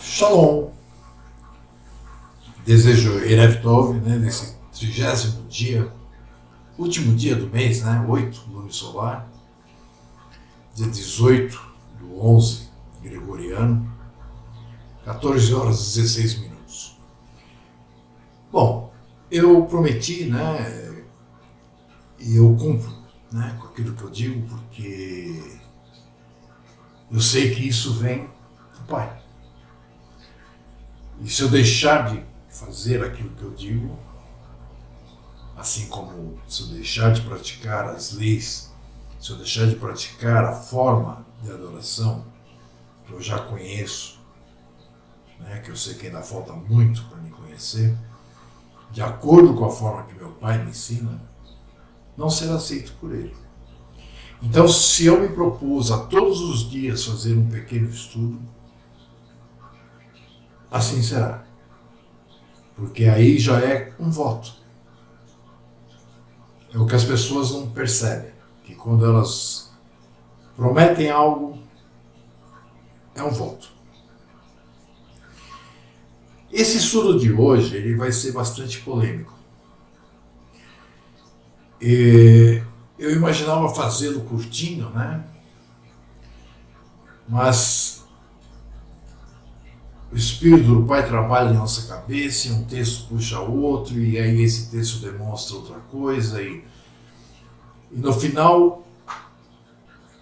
Shalom. Desejo Erev Tov, né, nesse 30º dia, último dia do mês, né, 8, lune solar, dia 18 do 11 gregoriano, 14 horas e 16 minutos. Bom, eu prometi, né, e eu cumpro, né, com aquilo que eu digo, porque eu sei que isso vem do Pai. E se eu deixar de fazer aquilo que eu digo, assim como se eu deixar de praticar as leis, se eu deixar de praticar a forma de adoração que eu já conheço, né, que eu sei que ainda falta muito para me conhecer, de acordo com a forma que meu Pai me ensina, não será aceito por Ele. Então, se eu me propus a todos os dias fazer um pequeno estudo, assim será. Porque aí já é um voto. É o que as pessoas não percebem. Que quando elas prometem algo, é um voto. Esse estudo de hoje ele vai ser bastante polêmico. Eu imaginava fazê-lo curtinho, né? Mas o Espírito do Pai trabalha em nossa cabeça, e um texto puxa outro, e aí esse texto demonstra outra coisa, e no final,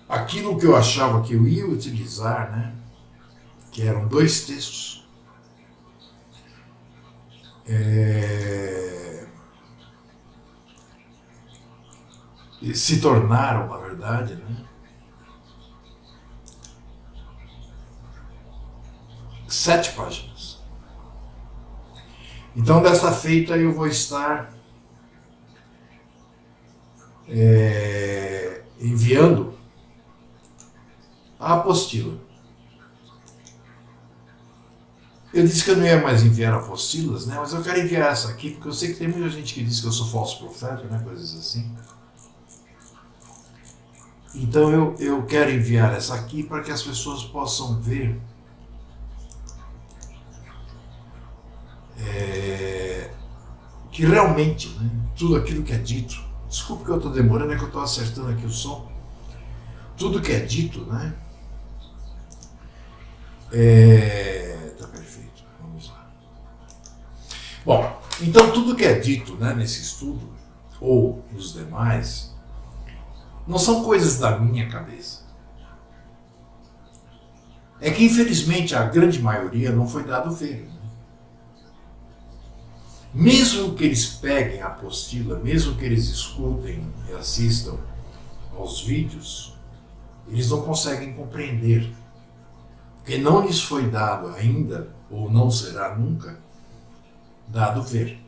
aquilo que eu achava que eu ia utilizar, né, que eram dois textos, se tornaram, na verdade, né, 7 páginas. Então, dessa feita, eu vou estar enviando a apostila. Eu disse que eu não ia mais enviar apostilas, né? Mas eu quero enviar essa aqui, porque eu sei que tem muita gente que diz que eu sou falso profeta, né? Coisas assim. Então, eu quero enviar essa aqui para que as pessoas possam ver que realmente, né, tudo aquilo que é dito, desculpa que eu estou demorando, é que eu estou acertando aqui o som, tudo que é dito, né, tá perfeito, vamos lá. Bom, então tudo que é dito, né, nesse estudo, ou nos demais, não são coisas da minha cabeça. É que infelizmente a grande maioria não foi dado ver. Mesmo que eles peguem a apostila, mesmo que eles escutem e assistam aos vídeos, eles não conseguem compreender. Porque não lhes foi dado ainda, ou não será nunca, dado ver.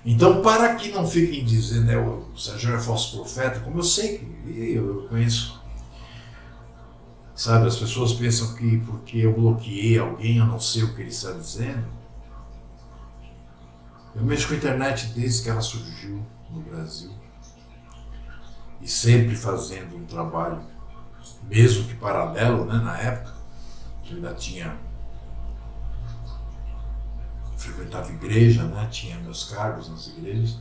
Então, para que não fiquem dizendo, o Sérgio é falso profeta, como eu sei que eu conheço, sabe, as pessoas pensam que porque eu bloqueei alguém, eu não sei o que ele está dizendo. Eu mexo com a internet desde que ela surgiu no Brasil. E sempre fazendo um trabalho, mesmo que paralelo, né, na época, que eu ainda frequentava igreja, né, tinha meus cargos nas igrejas.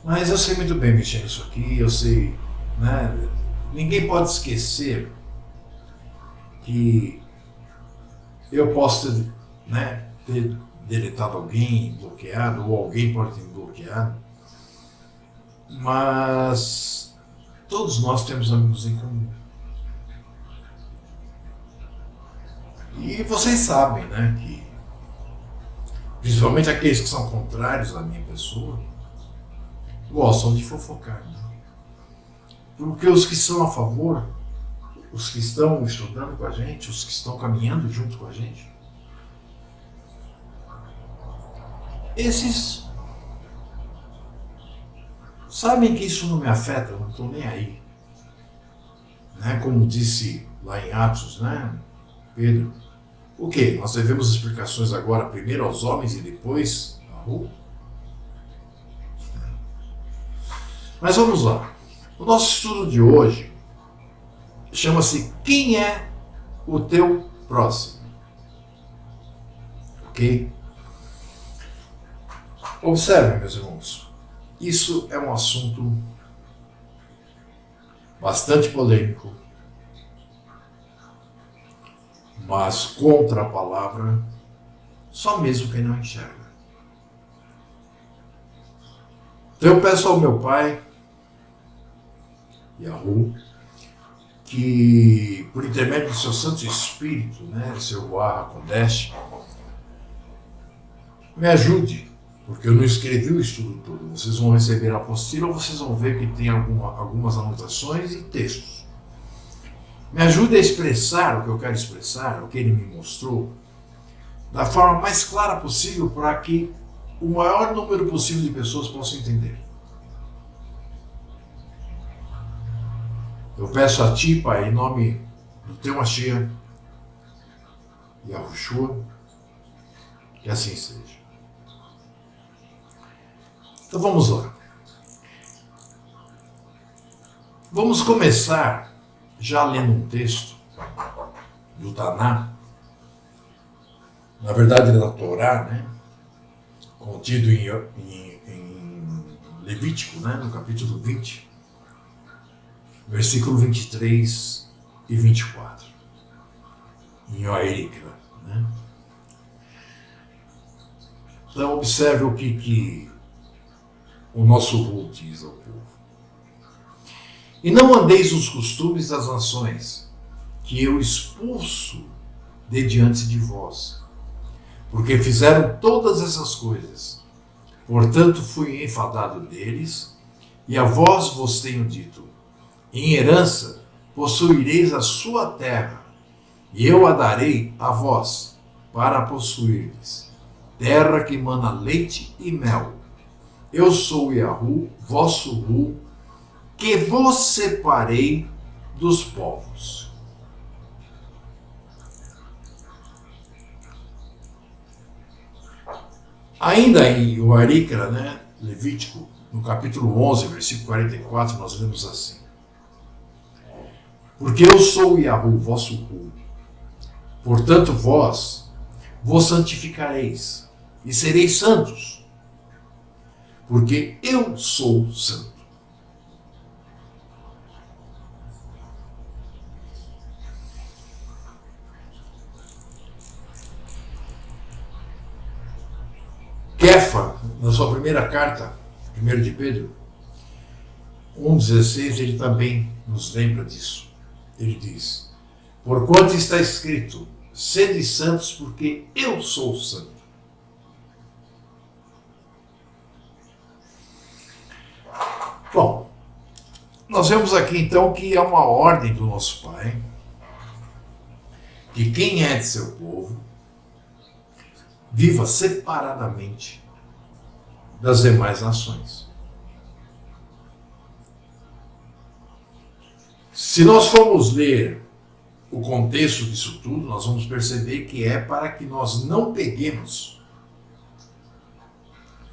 Mas eu sei muito bem mexer nisso aqui, eu sei, né, ninguém pode esquecer que eu posso ter, né, ter deletado alguém, bloqueado, ou alguém pode ter bloqueado, mas todos nós temos amigos em comum. E vocês sabem, né, que principalmente aqueles que são contrários à minha pessoa gostam de fofocar, né? Porque os que são a favor, os que estão estudando com a gente, os que estão caminhando junto com a gente, esses sabem que isso não me afeta, eu não estou nem aí. Né? Como disse lá em Atos, né, Pedro, o quê? Nós devemos explicações agora primeiro aos homens e depois à rua? Mas vamos lá. O nosso estudo de hoje chama-se Quem é o teu próximo. Ok? Observe, meus irmãos, isso é um assunto bastante polêmico, mas contra a palavra, só mesmo quem não enxerga. Então eu peço ao meu Pai, Yahu, que por intermédio do seu Santo Espírito, seu Ruach HaKodesh, me ajude, porque eu não escrevi o estudo todo. Vocês vão receber a apostila ou vocês vão ver que tem algumas anotações e textos. Me ajude a expressar o que eu quero expressar, o que ele me mostrou, da forma mais clara possível para que o maior número possível de pessoas possam entender. Eu peço a Ti, Pai, em nome do Teu Mashiach, Yahushua, que assim seja. Então vamos lá. Vamos começar já lendo um texto do Taná, na verdade da Torá, contido em Levítico, no capítulo 20, versículo 23 e 24, em Oerikra. Então observe o que o nosso Ru diz ao povo. E não andeis os costumes das nações, que eu expulso de diante de vós, porque fizeram todas essas coisas. Portanto fui enfadado deles, e a vos tenho dito: em herança possuireis a sua terra, e eu a darei a vós, para possuirdes, terra que mana leite e mel. Eu sou Yahu, vosso Ru, que vos separei dos povos. Ainda em Oerikra, Levítico, no capítulo 11, versículo 44, nós lemos assim: porque eu sou Yahu, vosso Ru, portanto vós santificareis e sereis santos, porque eu sou santo. Kefa, na sua primeira carta, 1 de Pedro, 1,16, ele também nos lembra disso. Ele diz: porquanto está escrito, sede santos, porque eu sou santo. Bom, nós vemos aqui então que é uma ordem do nosso Pai, que quem é de seu povo viva separadamente das demais nações. Se nós formos ler o contexto disso tudo, nós vamos perceber que é para que nós não peguemos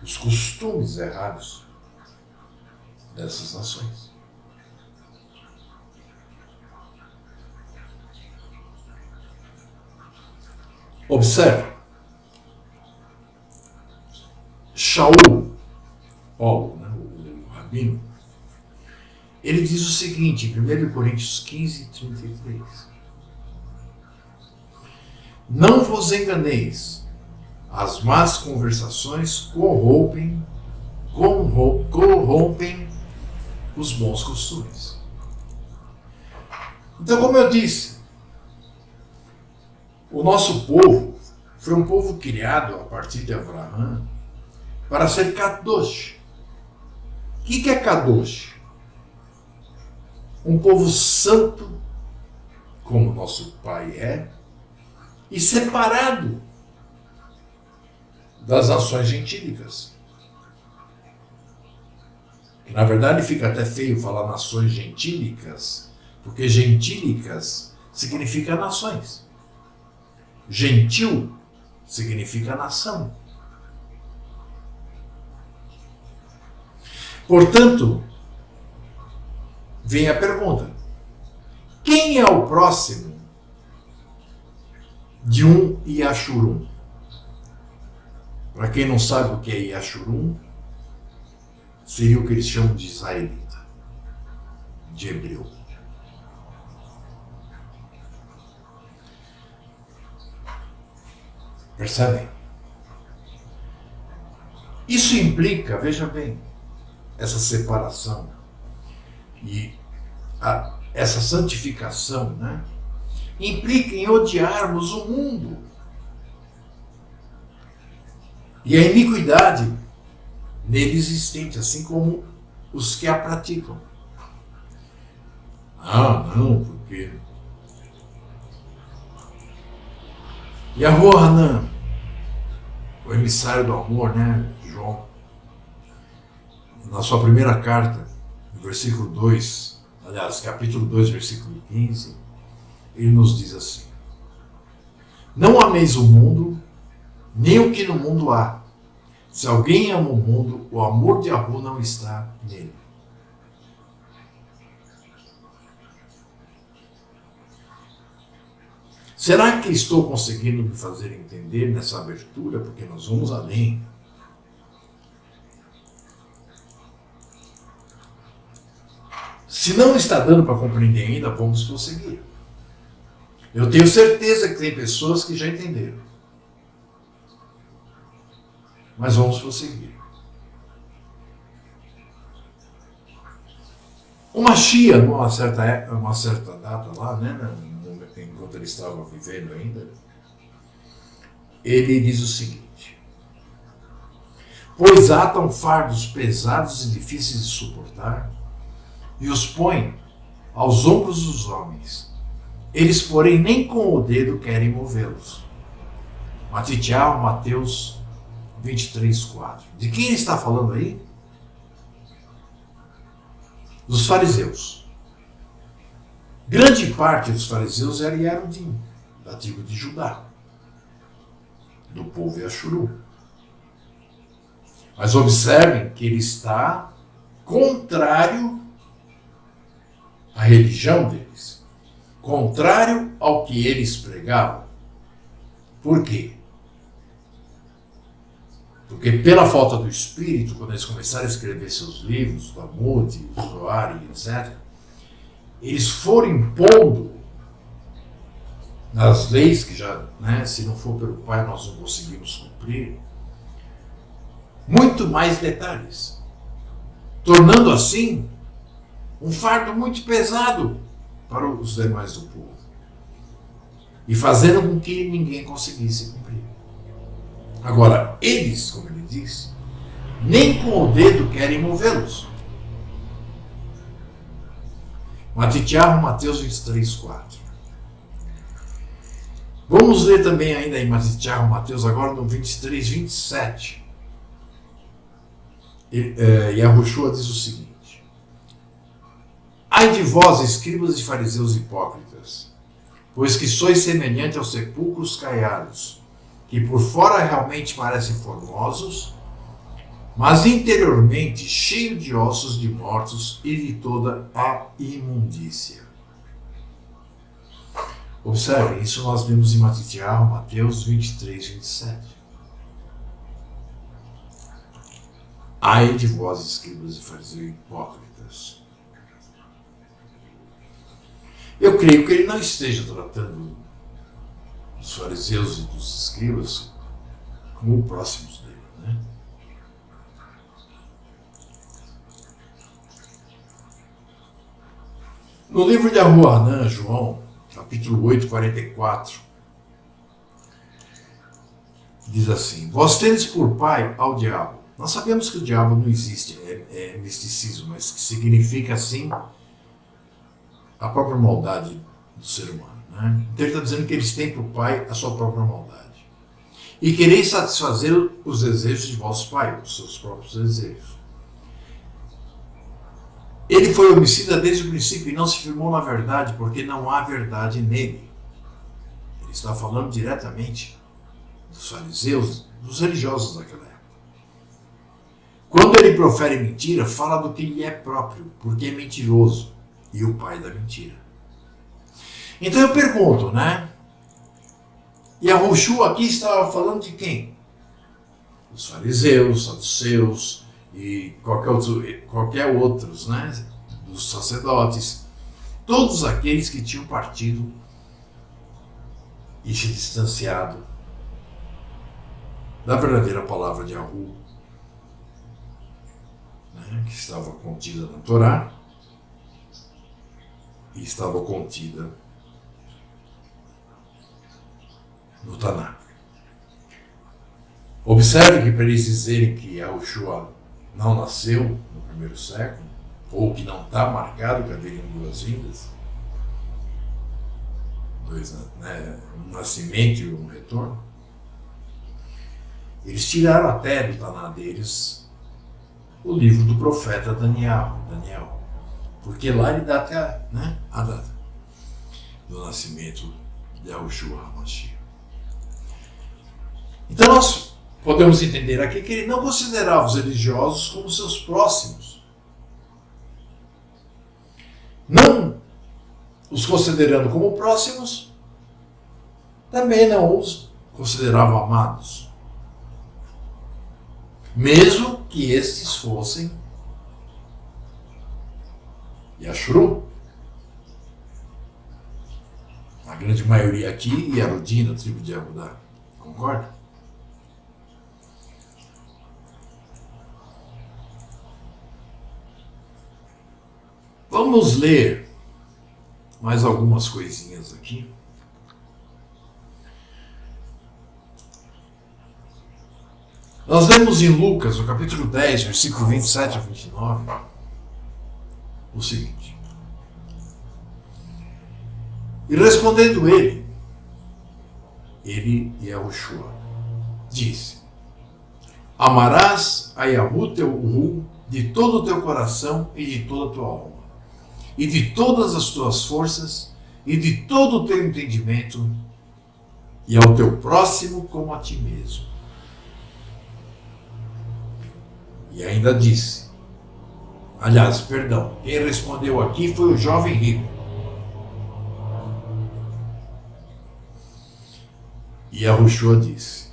os costumes errados dessas nações. Observe, Shaul, Paulo, o rabino, ele diz o seguinte, em 1 Coríntios 15, 33. Não vos enganeis, as más conversações corrompem os bons costumes. Então, como eu disse, o nosso povo foi um povo criado a partir de Abraão para ser Kadosh. O que é Kadosh? Um povo santo, como nosso Pai é, e separado das nações gentílicas. Na verdade, fica até feio falar nações gentílicas, porque gentílicas significa nações. Gentil significa nação. Portanto, vem a pergunta: quem é o próximo de um Yashurum. Para quem não sabe o que é Yashurum, seria o que eles chamam de israelita, de hebreu. Percebem? Isso implica, veja bem, essa separação e essa santificação, né? Implica em odiarmos o mundo e a iniquidade nele existente, assim como os que a praticam. Ah, não, porque Yahuwah Hanan, o emissário do amor, né, João, na sua primeira carta, no versículo 2, aliás, capítulo 2, versículo 15, ele nos diz assim: não ameis o mundo, nem o que no mundo há. Se alguém ama o mundo, o amor de Yahuwah não está nele. Será que estou conseguindo me fazer entender nessa abertura? Porque nós vamos além. Se não está dando para compreender ainda, vamos prosseguir. Eu tenho certeza que tem pessoas que já entenderam. Mas vamos prosseguir. O Mashiach, numa certa data lá, né, enquanto ele estava vivendo ainda, ele diz o seguinte: pois atam fardos pesados e difíceis de suportar, e os põem aos ombros dos homens. Eles, porém, nem com o dedo querem movê-los. Matitial, Mateus 23:4. De quem ele está falando aí? Dos fariseus. Grande parte dos fariseus era Yarudim, da tribo de Judá, do povo Yashurum. Mas observem que ele está contrário à religião deles, contrário ao que eles pregavam. Por quê? Porque pela falta do Espírito, quando eles começaram a escrever seus livros, Talmud, Zohar e etc., eles foram impondo nas leis que já, né, se não for pelo Pai, nós não conseguimos cumprir, muito mais detalhes, tornando assim um fardo muito pesado para os demais do povo e fazendo com que ninguém conseguisse cumprir. Agora, eles, como ele diz, nem com o dedo querem movê-los. Matitiahu, Mateus 23:4. Vamos ler também ainda em Matitiahu, Mateus, agora no 23:27. Yahushua diz o seguinte: ai de vós, escribas e fariseus hipócritas, pois que sois semelhante aos sepulcros caiados, que por fora realmente parecem formosos, mas interiormente cheio de ossos de mortos e de toda a imundícia. Observem, isso nós vemos em Mateus 23:27. Ai de vós, escribas e fariseus hipócritas. Eu creio que ele não esteja tratando dos fariseus e dos escribas como próximos dele, né? No livro de Yahuwah Hanan, João, capítulo 8, 44, diz assim: vós tendes por pai ao diabo. Nós sabemos que o diabo não existe, é misticismo, mas que significa assim a própria maldade do ser humano, né? Então ele está dizendo que eles têm por pai a sua própria maldade. E quereis satisfazer os desejos de vosso pai, os seus próprios desejos. Ele foi homicida desde o princípio e não se firmou na verdade, porque não há verdade nele. Ele está falando diretamente dos fariseus, dos religiosos daquela época. Quando ele profere mentira, fala do que lhe é próprio, porque é mentiroso e o pai da mentira. Então eu pergunto, né? E Yahushua aqui estava falando de quem? Os fariseus, saduceus e qualquer outros, né? Dos sacerdotes. Todos aqueles que tinham partido e se distanciado da verdadeira palavra de Yahu, né? Que estava contida na Torá e estava contida no Tanakh. Observe que para eles dizerem que Yahushua não nasceu no primeiro século, ou que não está marcado que haveriam duas vindas, um nascimento e um retorno, eles tiraram até do Taná deles o livro do profeta Daniel, porque lá ele dá até a data do nascimento de Yahushua HaMashiach. Então nós podemos entender aqui que ele não considerava os religiosos como seus próximos. Não os considerando como próximos, também não os considerava amados. Mesmo que estes fossem Yashru. A grande maioria aqui, Yarudi, na tribo de Yehudá. Concorda? Vamos ler mais algumas coisinhas aqui. Nós lemos em Lucas, no capítulo 10, versículo 27 a 29, o seguinte. E respondendo ele e Yahushua, disse: Amarás a Yahu teu Hu de todo o teu coração e de toda a tua alma, e de todas as tuas forças, e de todo o teu entendimento, e ao teu próximo como a ti mesmo. E ainda disse, quem respondeu aqui foi o jovem rico. E Yahushua disse,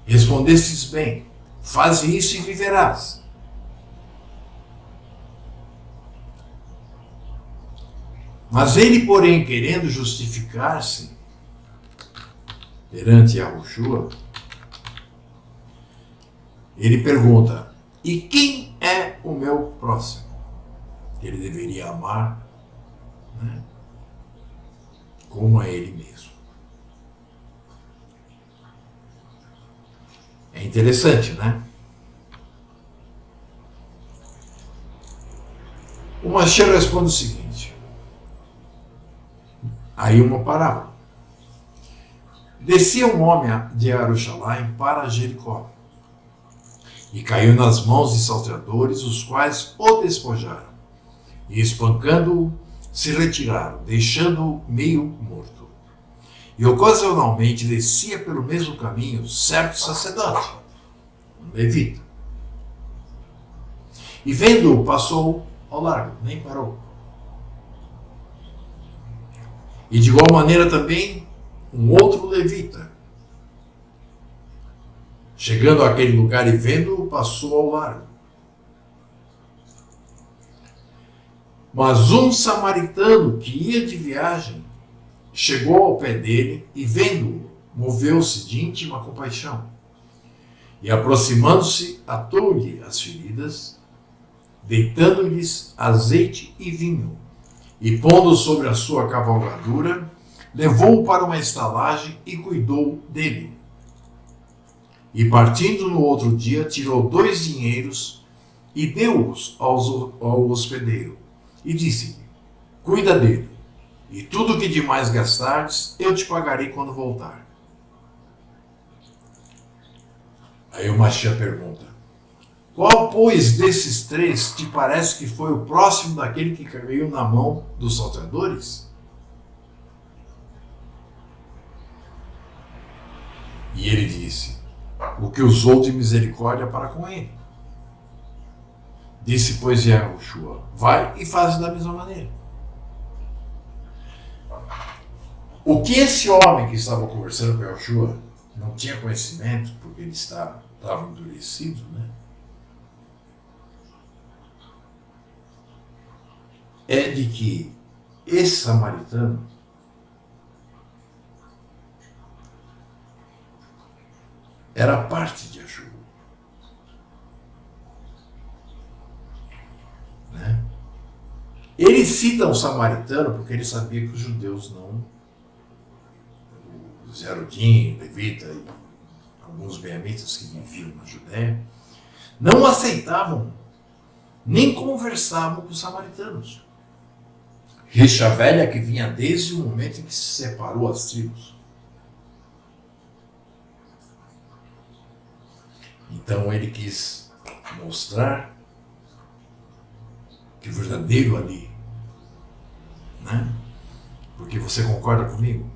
respondestes bem, faze isso e viverás. Mas ele, porém, querendo justificar-se perante Yahushua, ele pergunta, e quem é o meu próximo? Ele deveria amar, como a ele mesmo. É interessante, né? O Mashiach responde o seguinte, aí uma parábola. Descia um homem de Jerusalém para Jericó, e caiu nas mãos de salteadores, os quais o despojaram, e espancando-o, se retiraram, deixando-o meio morto. E ocasionalmente descia pelo mesmo caminho certo sacerdote, um levita. E vendo-o, passou ao largo, nem parou. E de igual maneira também um outro levita, chegando àquele lugar e vendo-o, passou ao largo. Mas um samaritano que ia de viagem chegou ao pé dele e, vendo-o, moveu-se de íntima compaixão. E, aproximando-se, atou-lhe as feridas, deitando-lhes azeite e vinho, e, pondo sobre a sua cavalgadura, levou-o para uma estalagem e cuidou dele. E partindo no outro dia, tirou 2 dinheiros e deu-os ao hospedeiro. E disse-lhe, cuida dele, e tudo o que demais gastares, eu te pagarei quando voltar. Aí o Mashiach pergunta, qual, pois, desses 3 te parece que foi o próximo daquele que caiu na mão dos salteadores? E ele disse, o que usou de misericórdia para com ele. Disse, pois, Yahushua, vai e faz da mesma maneira. O que esse homem que estava conversando com Yoshua não tinha conhecimento, porque ele estava endurecido, né? É de que esse samaritano era parte de Yoshua, né? Ele cita um samaritano porque ele sabia que os judeus não, os Zerodim, Levita e alguns beamitas que viviam na Judéia, não aceitavam nem conversavam com os samaritanos. Rixa velha que vinha desde o momento em que se separou as tribos. Então ele quis mostrar que o verdadeiro ali, né? Porque você concorda comigo?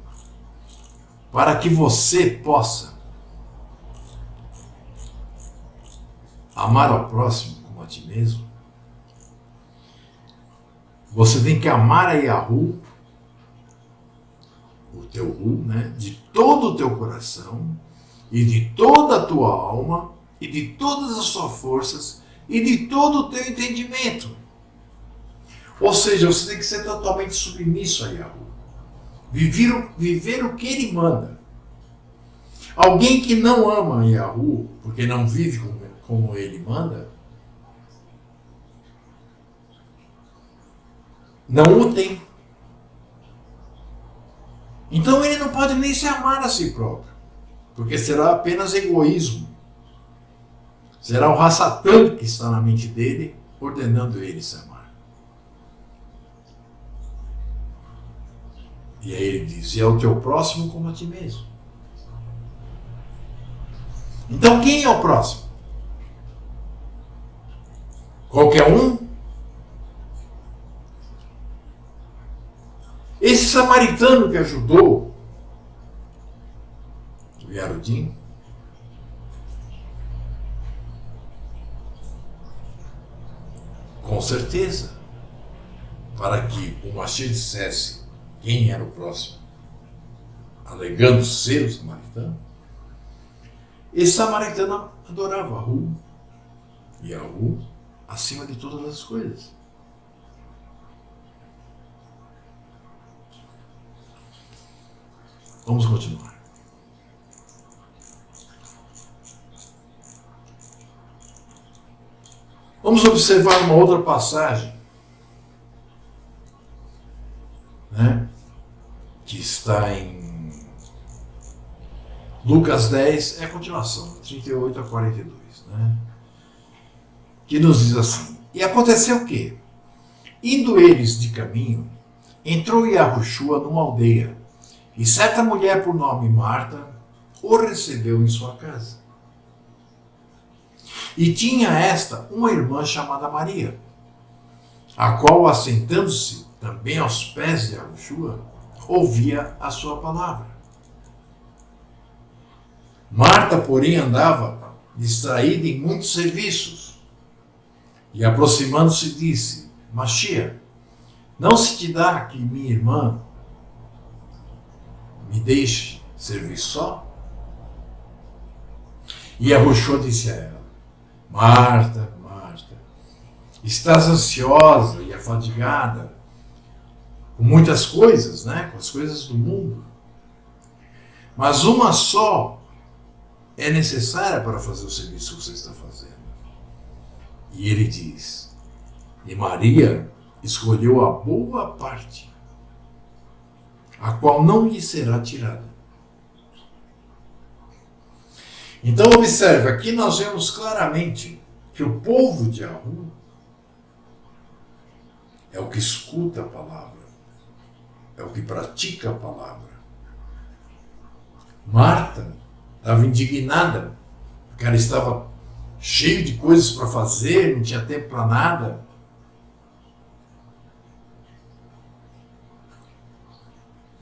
Para que você possa amar ao próximo como a ti mesmo, você tem que amar a Yahu, o teu Hu, né? De todo o teu coração e de toda a tua alma e de todas as suas forças e de todo o teu entendimento. Ou seja, você tem que ser totalmente submisso a Yahu. Viver o que ele manda. Alguém que não ama Yahu, porque não vive como ele manda, não o tem. Então ele não pode nem se amar a si próprio, porque será apenas egoísmo. Será o Rassatã que está na mente dele, ordenando ele se amar. E aí ele diz, e é o teu próximo como a ti mesmo. Então quem é o próximo? Qualquer um? Esse samaritano que ajudou o Yarudim, com certeza, para que o Mashiach dissesse quem era o próximo, alegando ser o samaritano, esse samaritano adorava Hu, Yahu, acima de todas as coisas. Vamos continuar. Vamos observar uma outra passagem, né, que está em Lucas 10, é a continuação, 38 a 42, né, que nos diz assim, e aconteceu que, indo eles de caminho, entrou Yahushua numa aldeia, e certa mulher por nome Marta o recebeu em sua casa. E tinha esta uma irmã chamada Maria, a qual, assentando-se também aos pés de Yahushua, ouvia a sua palavra. Marta, porém, andava distraída em muitos serviços, e aproximando-se disse, Machia, não se te dá que minha irmã me deixe servir só? E Yahushua disse a ela, Marta, Marta, estás ansiosa e afadigada com muitas coisas, né? Com as coisas do mundo. Mas uma só é necessária para fazer o serviço que você está fazendo. E ele diz, e Maria escolheu a boa parte, a qual não lhe será tirada. Então observe, aqui nós vemos claramente que o povo de Yahu é o que escuta a palavra, é o que pratica a palavra. Marta estava indignada, porque ela estava cheia de coisas para fazer, não tinha tempo para nada.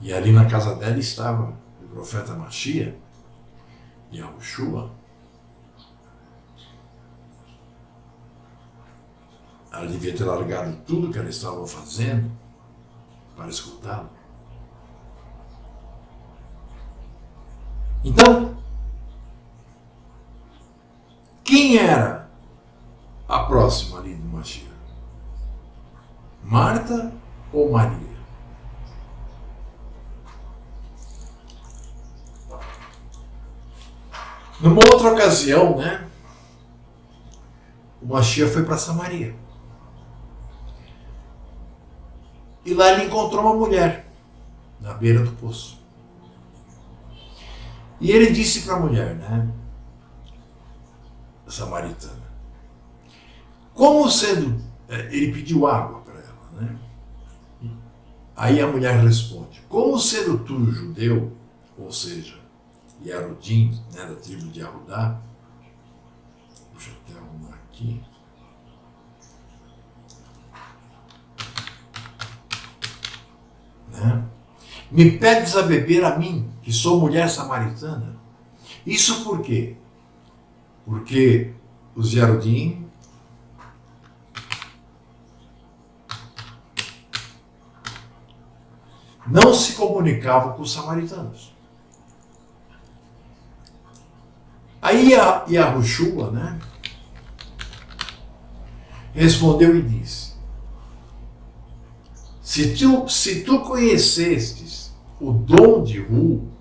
E ali na casa dela estava o profeta Machia, Yahushua. Ela devia ter largado tudo que ela estava fazendo para escutá-lo. Então, quem era a próxima ali do Mashiach? Marta ou Maria? Numa outra ocasião, né? O Mashiach foi para Samaria. E lá ele encontrou uma mulher na beira do poço. E ele disse para a mulher, né? Samaritana. Como sendo... Ele pediu água para ela, né? Aí a mulher responde, como sendo tu judeu, ou seja, Yarudim, né, da tribo de Arudá, deixa eu até arrumar aqui. Né? Me pedes a beber a mim, que sou mulher samaritana? Isso por quê? Porque os Yarudim não se comunicavam com os samaritanos. Aí a Yahushua, né, respondeu e disse, se tu conhecestes o dom de Ru,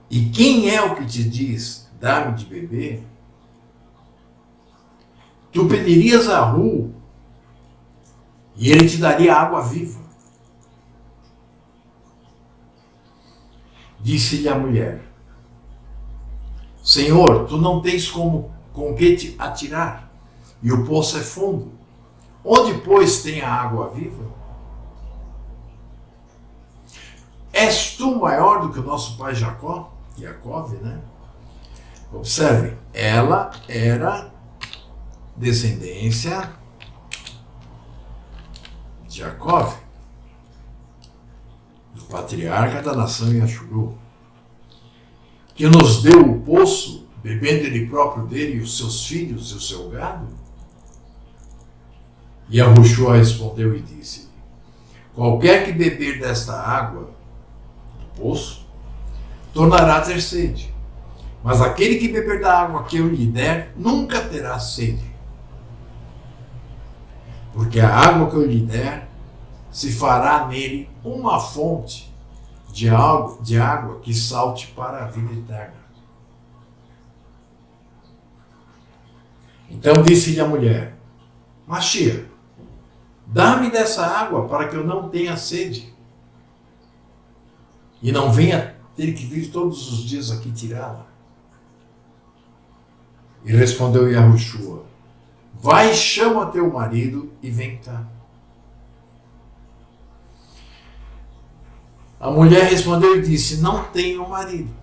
e quem é o que te diz, dá-me de beber, tu pedirias a Ru, e ele te daria água viva. Disse-lhe a mulher, Senhor, tu não tens com que te atirar, e o poço é fundo. Onde, pois, tem a água viva? És tu maior do que o nosso pai Jacó? Jacove, né? Observe, ela era descendência de Jacó, do patriarca da nação Yashuru, que nos deu o poço, bebendo ele próprio dele e os seus filhos e o seu gado? E Yahushua respondeu e disse, qualquer que beber desta água do poço, tornará a ter sede. Mas aquele que beber da água que eu lhe der, nunca terá sede. Porque a água que eu lhe der, se fará nele uma fonte de água que salte para a vida eterna. Então disse-lhe a mulher, Mashiach, dá-me dessa água para que eu não tenha sede e não venha ter que vir todos os dias aqui tirá-la. E respondeu Yahushua, vai, chama teu marido e vem cá. A mulher respondeu e disse, não tenho marido.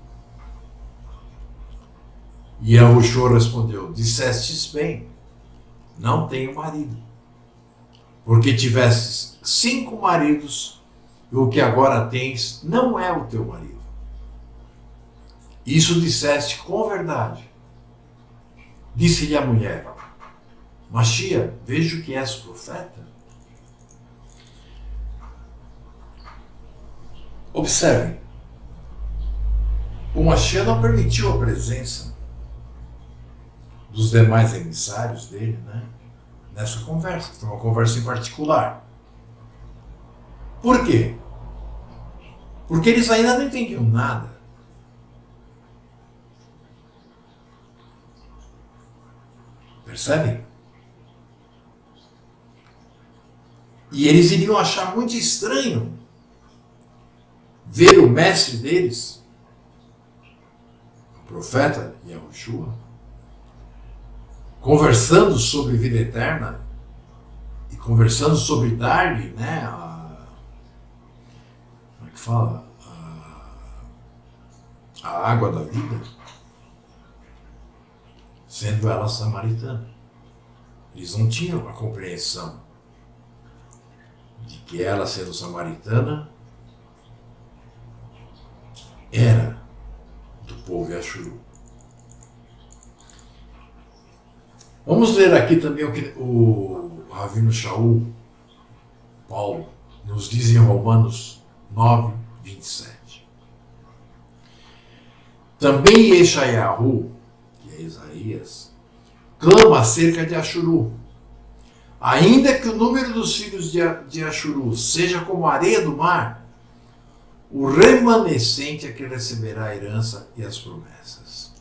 E Yahushua respondeu, dissestes bem, não tenho marido. Porque tivestes 5 maridos, e o que agora tens não é o teu marido. Isso disseste com verdade. Disse-lhe a mulher, Mashiach, vejo que és profeta. Observem, o Mashiach não permitiu a presença dos demais emissários dele, né, nessa conversa. Foi uma conversa em particular. Por quê? Porque eles ainda não entendiam nada. Percebem? E eles iriam achar muito estranho ver o mestre deles, o profeta Yahushua, conversando sobre vida eterna e conversando sobre dar-lhe, né, como é que fala? A água da vida, sendo ela samaritana. Eles não tinham a compreensão de que ela, sendo samaritana, era do povo Yashuru. Vamos ler aqui também o que o Ravino Shaul, Paulo, nos diz em Romanos 9, 27. Também Yeshayahu, que é Isaías, clama acerca de Ashuru. Ainda que o número dos filhos de Ashuru seja como a areia do mar, o remanescente é que receberá a herança e as promessas.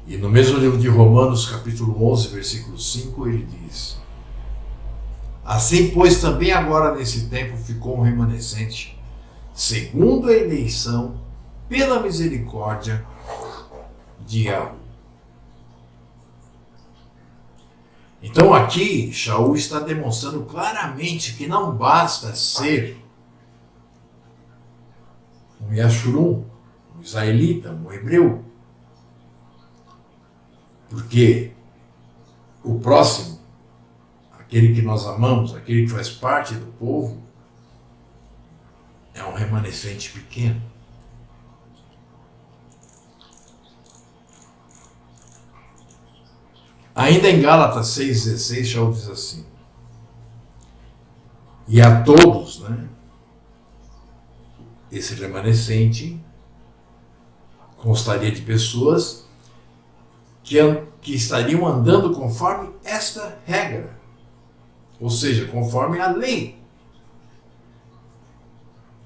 E no mesmo livro de Romanos, capítulo 11, versículo 5, ele diz: assim, pois, também agora nesse tempo ficou um remanescente, segundo a eleição, pela misericórdia de Yahweh. Então aqui, Shaul está demonstrando claramente que não basta ser um Yashurum, um israelita, um hebreu. Porque o próximo, aquele que nós amamos, aquele que faz parte do povo, é um remanescente pequeno. Ainda em Gálatas 6,16, Shaul diz assim: e a todos, esse remanescente constaria de pessoas que estariam andando conforme esta regra, ou seja, conforme a lei.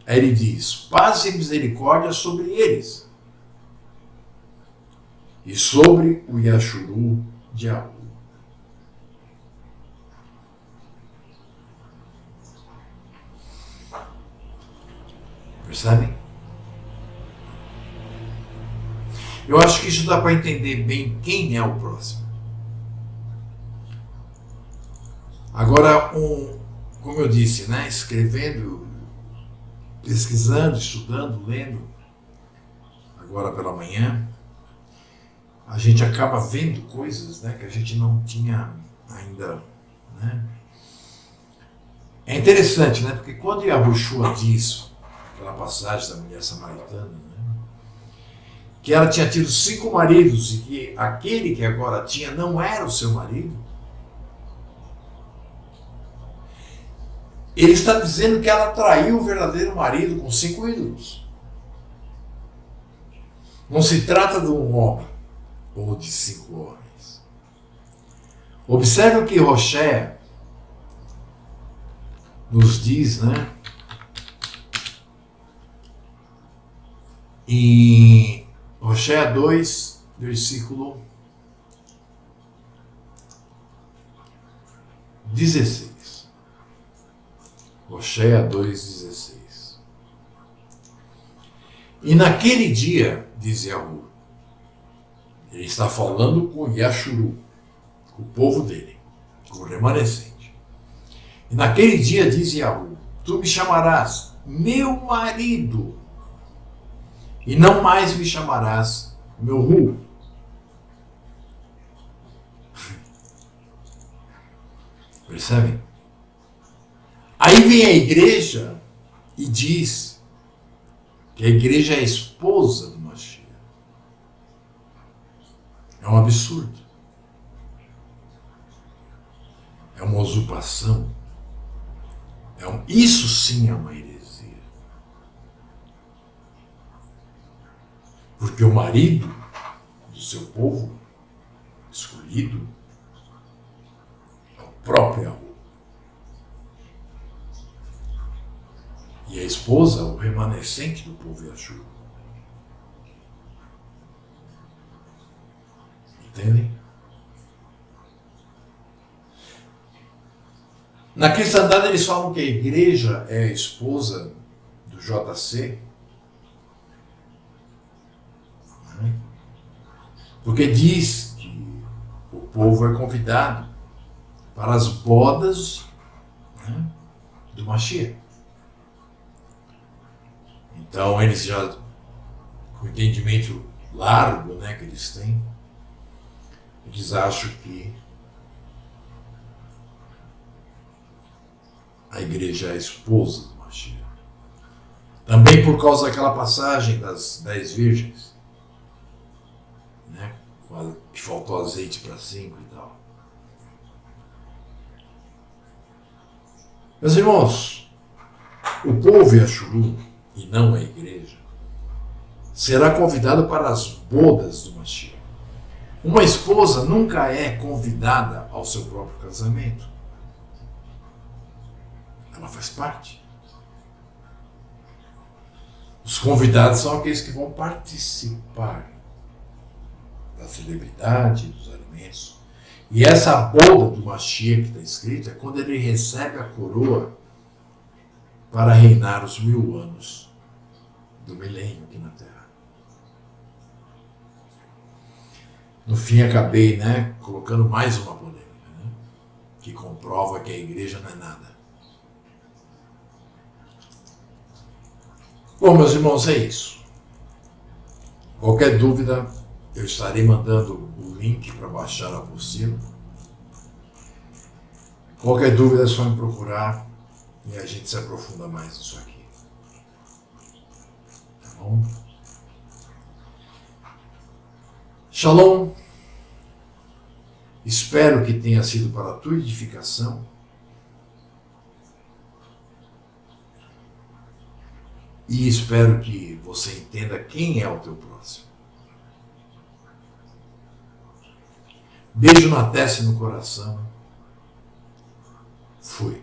Aí ele diz: paz e misericórdia sobre eles e sobre o Yashuru de Yahweh. Percebem? Eu acho que isso dá para entender bem quem é o próximo. Agora, como eu disse, escrevendo, pesquisando, estudando, lendo, agora pela manhã, a gente acaba vendo coisas que a gente não tinha ainda. É interessante, porque quando Yahushua diz, aquela passagem da mulher samaritana, que ela tinha tido 5 maridos e que aquele que agora tinha não era o seu marido, ele está dizendo que ela traiu o verdadeiro marido com 5 ídolos. Não se trata de um homem ou de 5 homens. Observe o que Roché nos diz, em Roché 2, versículo 16. Roché 2,16. E naquele dia, diz Yahweh, ele está falando com Yashuru, com o povo dele, com o remanescente. E naquele dia, diz Yahweh, tu me chamarás meu marido, e não mais me chamarás meu Ru. Percebem? Aí vem a igreja e diz que a igreja é a esposa do Mashiach. É um absurdo. É uma usurpação. Isso sim é uma heresia. Porque o marido do seu povo escolhido é o próprio Yahweh. E a esposa, o remanescente do povo Yahshua. Entendem? Na cristandade eles falam que a igreja é a esposa do JC. Porque diz que o povo é convidado para as bodas do Mashiach. Então eles já, com o entendimento largo que eles têm, eles acham que a igreja é a esposa do Mashiach. Também por causa daquela passagem das 10 virgens, que faltou azeite para 5 e tal. Meus irmãos, o povo Yashuru, e não a igreja, será convidado para as bodas do Mashiach. Uma esposa nunca é convidada ao seu próprio casamento. Ela faz parte. Os convidados são aqueles que vão participar da celebridade, dos alimentos. E essa boda do Mashiach que está escrito é quando ele recebe a coroa para reinar os 1000 anos do milênio aqui na Terra. No fim acabei, colocando mais uma polêmica, que comprova que a igreja não é nada. Bom, meus irmãos, é isso. Qualquer dúvida, eu estarei mandando o link para baixar a apostila. Qualquer dúvida é só me procurar e a gente se aprofunda mais nisso aqui. Tá bom? Shalom. Espero que tenha sido para a tua edificação. E espero que você entenda quem é o teu próximo. Beijo na testa e no coração. Fui.